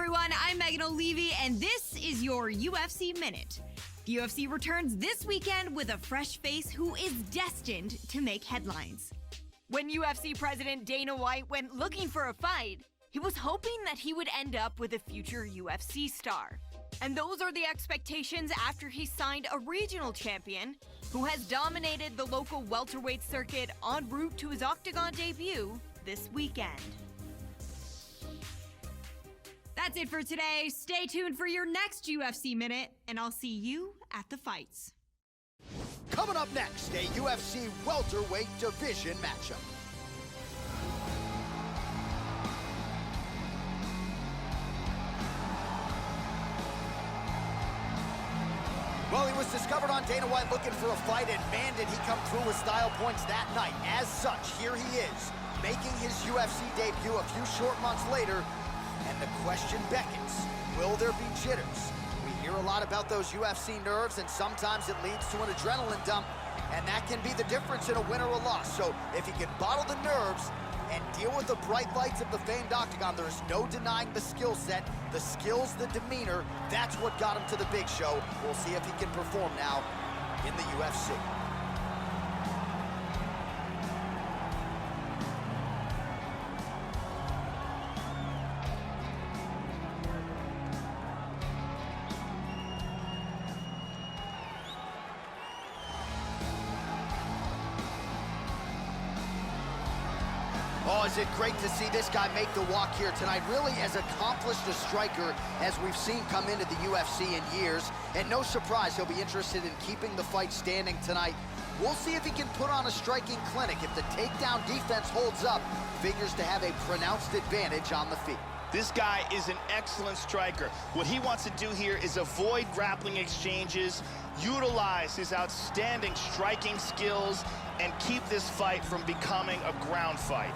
everyone, I'm Megan O'Leary, and this is your UFC Minute. The UFC returns this weekend with a fresh face who is destined to make headlines. When UFC President Dana White went looking for a fight, he was hoping that he would end up with a future UFC star. And those are the expectations after he signed a regional champion who has dominated the local welterweight circuit en route to his Octagon debut this weekend. That's it for today. Stay tuned for your next UFC Minute, and I'll see you at the fights. Coming up next, a UFC welterweight division matchup. Well, he was discovered on Dana White looking for a fight, and man, did he come through with style points that night. As such, here he is, making his UFC debut a few short months later. And the question beckons, will there be jitters? We hear a lot about those UFC nerves, and sometimes it leads to an adrenaline dump, and that can be the difference in a win or a loss. So if he can bottle the nerves and deal with the bright lights of the famed Octagon, there's no denying the skill set, the skills, the demeanor. That's what got him to the big show. We'll see if he can perform now in the UFC. Oh, is it great to see this guy make the walk here tonight. Really as accomplished a striker as we've seen come into the UFC in years. And no surprise, he'll be interested in keeping the fight standing tonight. We'll see if he can put on a striking clinic. If the takedown defense holds up, figures to have a pronounced advantage on the feet. This guy is an excellent striker. What he wants to do here is avoid grappling exchanges, utilize his outstanding striking skills, and keep this fight from becoming a ground fight.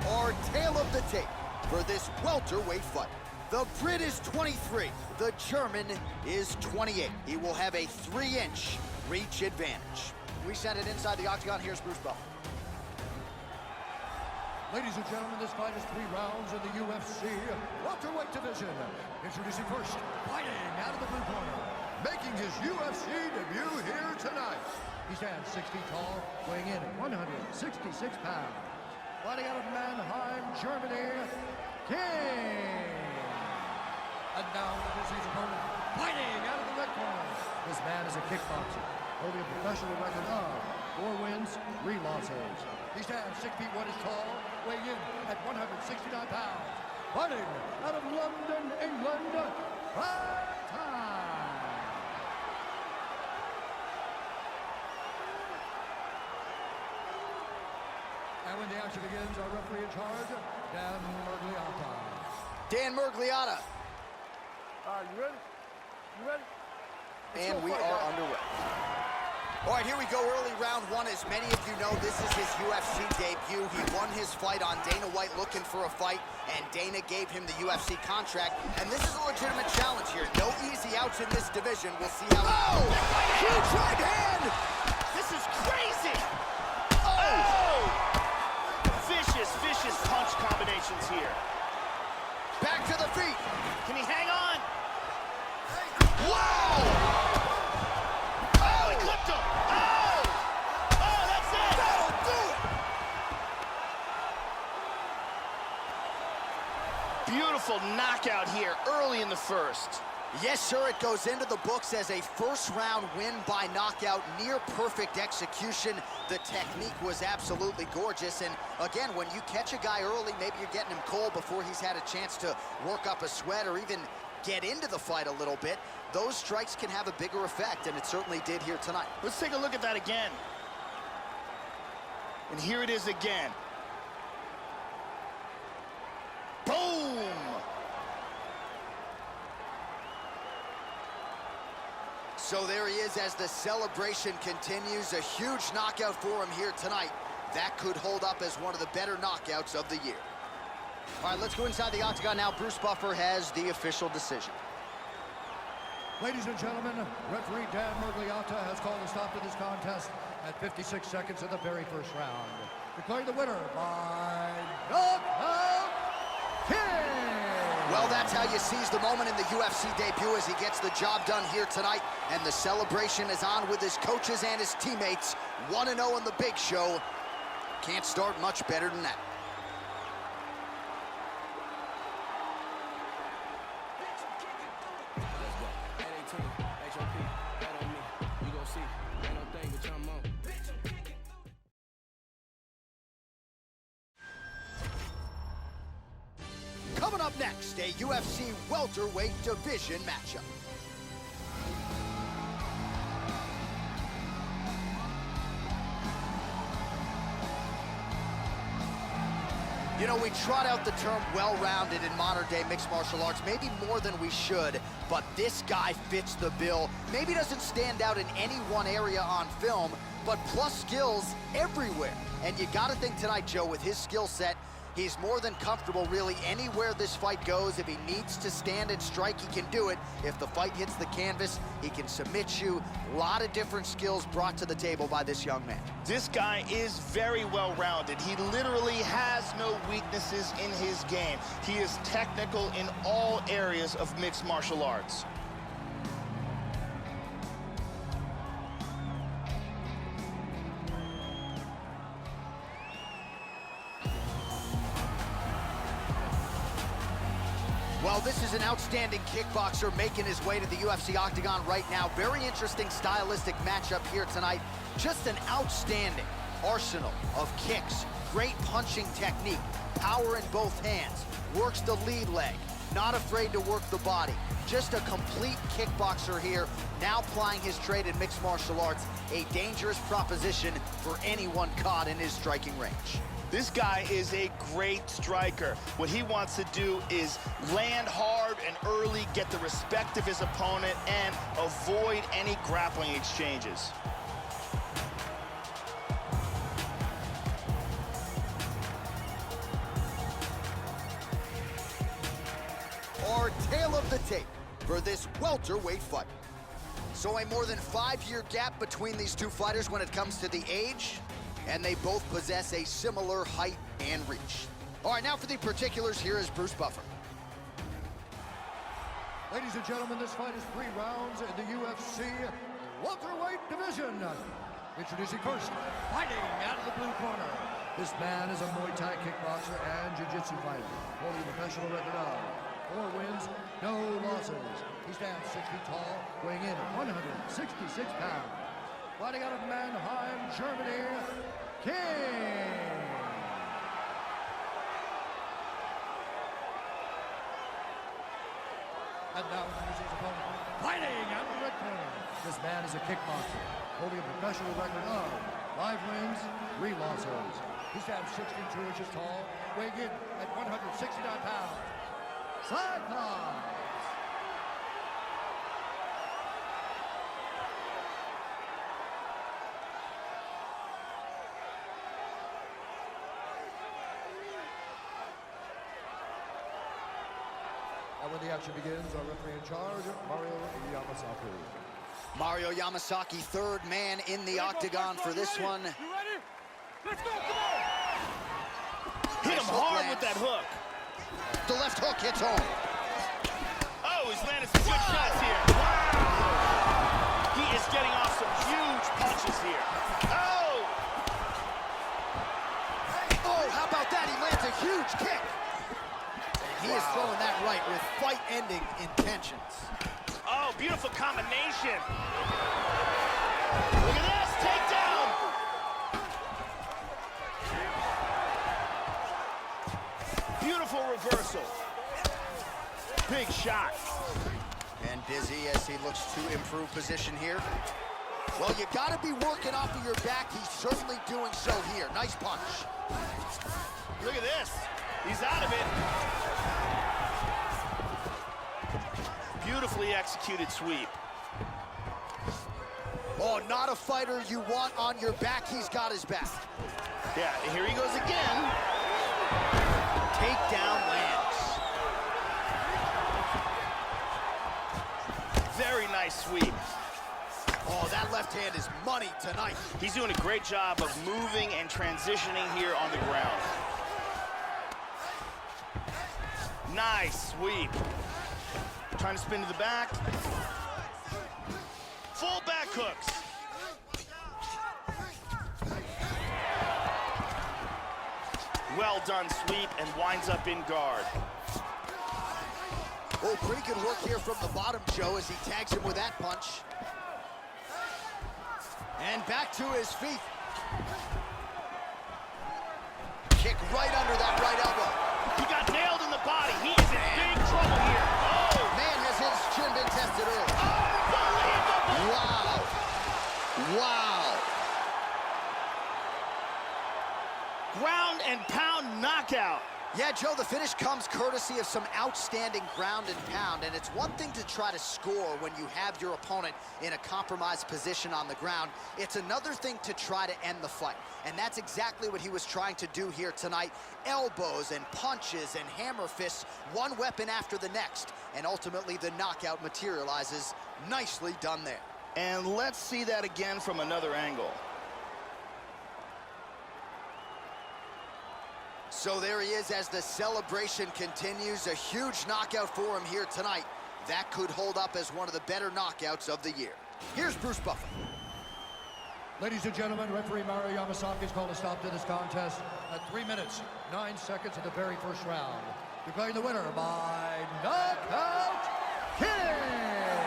Our tale of the tape for this welterweight fight. The Brit is 23, the German is 28. He will have a 3-inch reach advantage. We send it inside the Octagon. Here's Bruce Buffer. Ladies and gentlemen, this fight is 3 rounds in the UFC welterweight division. Introducing first, fighting out of the blue corner, making his UFC debut here tonight. He stands 6 feet tall, weighing in at 166 pounds. Fighting out of Mannheim, Germany, King. And now this is his opponent, fighting out of the red corner. This man is a kickboxer, holding a professional record of 4 wins, 3 losses. He stands 6 feet 1 inch tall, weighing in at 169 pounds. Fighting out of London, England, prime time. And when the action begins, our referee in charge, Dan Mergliotta. Dan Mergliotta. You ready? You ready? And we are underway. All right, here we go, early round 1. As many of you know, this is his UFC debut. He won his fight on Dana White looking for a fight, and Dana gave him the UFC contract. And this is a legitimate challenge here. No easy outs in this division. We'll see how... Oh! Huge right hand! This is crazy! Oh! Vicious punch combinations here. Back to the feet. Can he hang on? Wow! Oh, he clipped him! Oh! Oh, that's it! That'll do it! Beautiful knockout here early in the first. Yes, sir, it goes into the books as a first-round win by knockout, near-perfect execution. The technique was absolutely gorgeous, and again, when you catch a guy early, maybe you're getting him cold before he's had a chance to work up a sweat or even get into the fight a little bit. Those strikes can have a bigger effect, and it certainly did here tonight. Let's take a look at that again. And here it is again. Boom! So there he is as the celebration continues. A huge knockout for him here tonight. That could hold up as one of the better knockouts of the year. All right, let's go inside the Octagon now. Bruce Buffer has the official decision. Ladies and gentlemen, referee Dan Murgliata has called a stop to this contest at 56 seconds of the very first round. Declaring the winner by knockout kick! Well, that's how you seize the moment in the UFC debut as he gets the job done here tonight. And the celebration is on with his coaches and his teammates. 1-0 in the big show. Can't start much better than that. Coming up next, a UFC welterweight division matchup. You know, we trot out the term well-rounded in modern-day mixed martial arts, maybe more than we should, but this guy fits the bill. Maybe doesn't stand out in any one area on film, but plus skills everywhere. And you gotta think tonight, Joe, with his skill set, he's more than comfortable really anywhere this fight goes. If he needs to stand and strike, he can do it. If the fight hits the canvas, he can submit you. A lot of different skills brought to the table by this young man. This guy is very well-rounded. He literally has no weaknesses in his game. He is technical in all areas of mixed martial arts. Well, this is an outstanding kickboxer making his way to the UFC octagon right now. Very interesting stylistic matchup here tonight. Just an outstanding arsenal of kicks, great punching technique, power in both hands, works the lead leg, not afraid to work the body. Just a complete kickboxer here, now plying his trade in mixed martial arts, a dangerous proposition for anyone caught in his striking range. This guy is a great striker. What he wants to do is land hard and early, get the respect of his opponent, and avoid any grappling exchanges. Our tale of the tape for this welterweight fight. So a more than 5-year gap between these two fighters when it comes to the age, and they both possess a similar height and reach. All right, now for the particulars, here is Bruce Buffer. Ladies and gentlemen, this fight is 3 rounds in the UFC welterweight division. Introducing first, fighting out of the blue corner. This man is a Muay Thai kickboxer and jiu-jitsu fighter, holding a professional record of 4 wins, no losses. He stands 6 feet tall, weighing in at 166 pounds. Fighting out of Mannheim, Germany, King. And now introducing his opponent, fighting out of the red corner. This man is a kickboxer, holding a professional record of 5 wins, 3 losses. He stands 6 feet 2 inches tall, weighing in at 169 pounds. Cyclops. And when the action begins, our referee in charge, Mario Yamasaki. Mario Yamasaki, third man in the octagon for this one. You ready? Let's go, come on! Hit him hard with that hook. The left hook hits home. Oh, he's landed some good shots here. Wow! He is getting off some huge punches here. Oh! Oh, how about that? He lands a huge kick. He is throwing that right with fight-ending intentions. Oh, beautiful combination. Look at this, takedown. Beautiful reversal. Big shot. And busy as he looks to improve position here. Well, you gotta be working off of your back. He's certainly doing so here. Nice punch. Look at this. He's out of it. Beautifully executed sweep. Oh, not a fighter you want on your back. He's got his back. Yeah, here he goes again. Takedown lands. Very nice sweep. Oh, that left hand is money tonight. He's doing a great job of moving and transitioning here on the ground. Nice sweep. Trying to spin to the back. Full back hooks. Well done sweep and winds up in guard. Oh, pretty good work here from the bottom, Joe, as he tags him with that punch. And back to his feet. Kick right under that right elbow. He got nailed in the body. He is in big trouble here. Oh! Man, has his chin been tested early. Unbelievable! Wow. Wow. Ground and pound knockout. Yeah, Joe, the finish comes courtesy of some outstanding ground and pound, and it's one thing to try to score when you have your opponent in a compromised position on the ground. It's another thing to try to end the fight, and that's exactly what he was trying to do here tonight. Elbows and punches and hammer fists, one weapon after the next, and ultimately the knockout materializes. Nicely done there. And let's see that again from another angle. So there he is as the celebration continues. A huge knockout for him here tonight. That could hold up as one of the better knockouts of the year. Here's Bruce Buffer. Ladies and gentlemen, referee Mario Yamasaki has called a stop to this contest at 3 minutes, 9 seconds of the very first round. Declaring the winner by knockout king.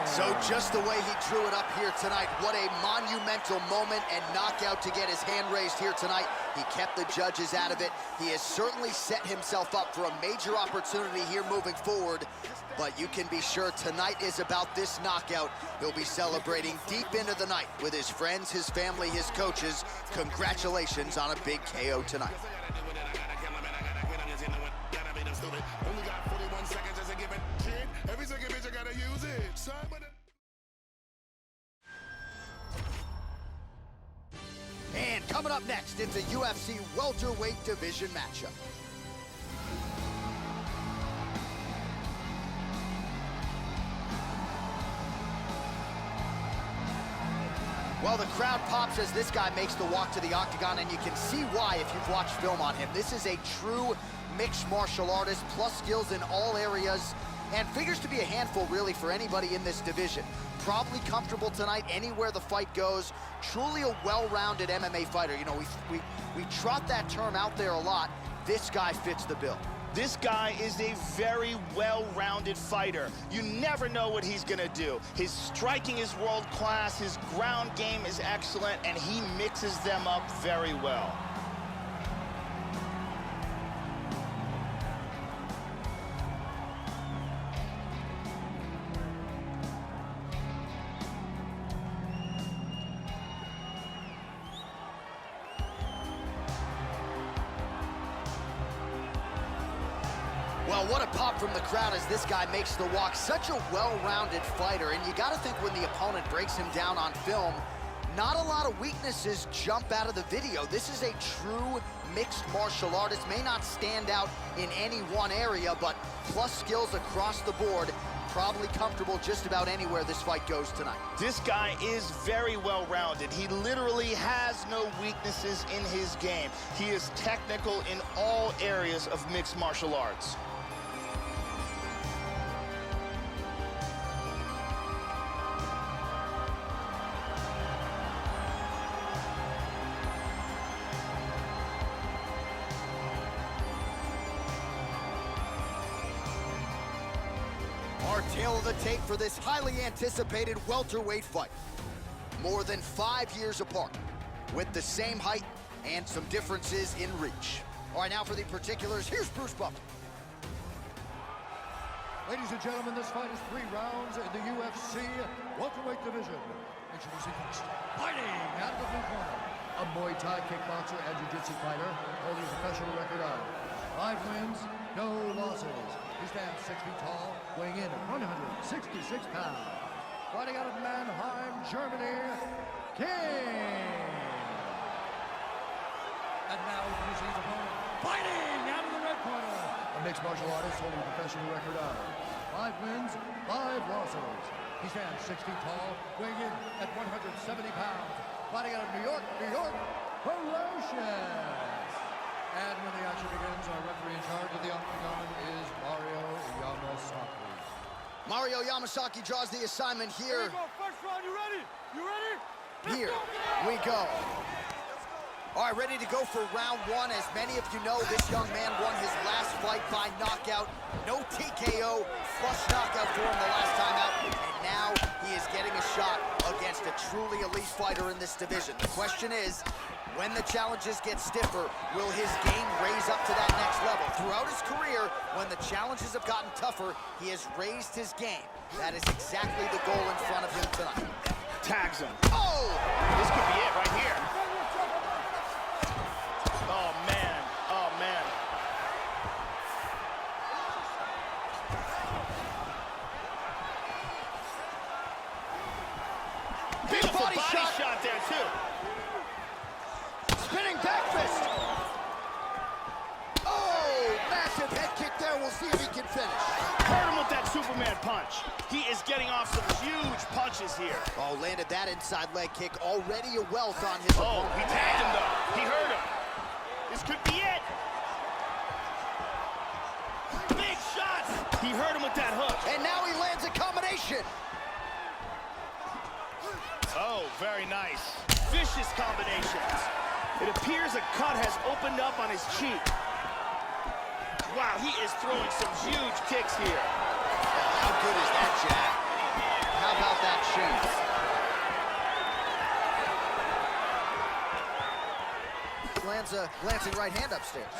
So just the way he drew it up here tonight, what a monumental moment and knockout to get his hand raised here tonight. He kept the judges out of it. He has certainly set himself up for a major opportunity here moving forward. But you can be sure tonight is about this knockout. He'll be celebrating deep into the night with his friends, his family, his coaches. Congratulations on a big KO tonight. And coming up next, it's a UFC welterweight division matchup. Well, the crowd pops as this guy makes the walk to the octagon, and you can see why if you've watched film on him. This is a true mixed martial artist, plus skills in all areas, and figures to be a handful, really, for anybody in this division. Probably comfortable tonight anywhere the fight goes. Truly a well-rounded MMA fighter. You know, we trot that term out there a lot. This guy fits the bill. This guy is a very well-rounded fighter. You never know what he's gonna do. His striking is world-class, his ground game is excellent, and he mixes them up very well. Well, what a pop from the crowd as this guy makes the walk. Such a well-rounded fighter, and you got to think when the opponent breaks him down on film, not a lot of weaknesses jump out of the video. This is a true mixed martial artist. May not stand out in any one area, but plus skills across the board. Probably comfortable just about anywhere this fight goes tonight. This guy is very well-rounded. He literally has no weaknesses in his game. He is technical in all areas of mixed martial arts. Our tale of the tape for this highly anticipated welterweight fight. More than 5 years apart, with the same height and some differences in reach. All right, now for the particulars, here's Bruce Buffer. Ladies and gentlemen, this fight is 3 rounds in the UFC welterweight division. Introducing first, fighting out of the blue corner, a Muay Thai kickboxer and jiu-jitsu fighter, holding a professional record of 5 wins, no losses. He stands 6 feet tall, weighing in at 166 pounds. Fighting out of Mannheim, Germany, King. And now introducing his opponent, fighting out of the red corner, a mixed martial artist holding a professional record of 5 wins, 5 losses. He stands 6 feet tall, weighing in at 170 pounds. Fighting out of New York, ferocious. And when the action begins, our referee in charge of the octagon is Mario Yamasaki. Mario Yamasaki draws the assignment here. Here we go, first round, you ready? You ready? Here we go. All right, ready to go for round 1. As many of you know, this young man won his last fight by knockout. No TKO, flush knockout for him the last time out. And now he is getting a shot against a truly elite fighter in this division. The question is, when the challenges get stiffer, will his game raise up to that next level? Throughout his career, when the challenges have gotten tougher, he has raised his game. That is exactly the goal in front of him tonight. Tags him. Oh! This could be it right here. Oh, man. Oh, man. Beautiful body shot there, too. Spinning back fist. Oh, massive head kick there. We'll see if he can finish. Hurt him with that Superman punch. He is getting off some huge punches here. Oh, landed that inside leg kick. Already a wealth on his Oh, opponent. he tagged him, though. He hurt him. This could be it. Big shots. He hurt him with that hook. And now he lands a combination. Oh, very nice. Vicious combinations. It appears a cut has opened up on his cheek. Wow, he is throwing some huge kicks here. How good is that jab? How about that shin? Lands a glancing right hand upstairs.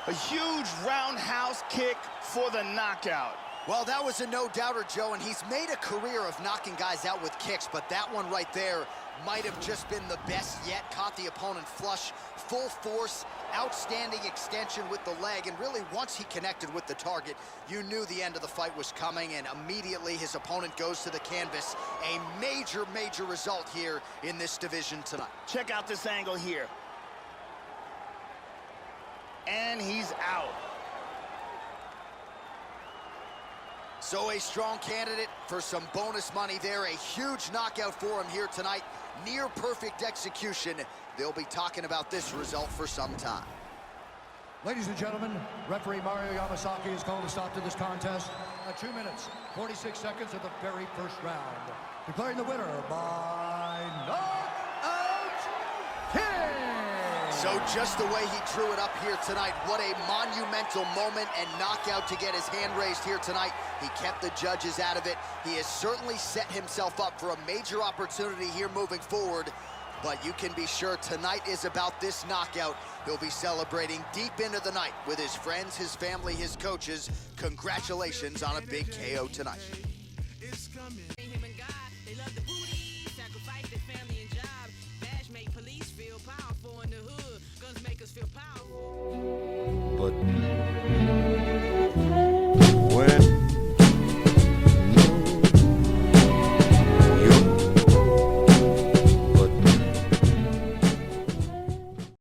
A huge roundhouse kick for the knockout. Well, that was a no-doubter, Joe, and he's made a career of knocking guys out with kicks, but that one right there might have just been the best yet. Caught the opponent flush, full force, outstanding extension with the leg, and really once he connected with the target, you knew the end of the fight was coming, and immediately his opponent goes to the canvas. A major, major result here in this division tonight. Check out this angle here. And he's out. So a strong candidate for some bonus money there. A huge knockout for him here tonight. Near perfect execution. They'll be talking about this result for some time. Ladies and gentlemen, referee Mario Yamasaki has called a stop to this contest at 2 minutes, 46 seconds of the very first round. Declaring the winner by knockout king! So just the way he drew it up here tonight, what a monumental moment and knockout to get his hand raised here tonight. He kept the judges out of it. He has certainly set himself up for a major opportunity here moving forward. But you can be sure tonight is about this knockout. He'll be celebrating deep into the night with his friends, his family, his coaches. Congratulations on a big KO tonight. Him and God, they love the booty, sacrifice their family and job. Bash make police feel powerful in the hood. Guns make us feel powerful. But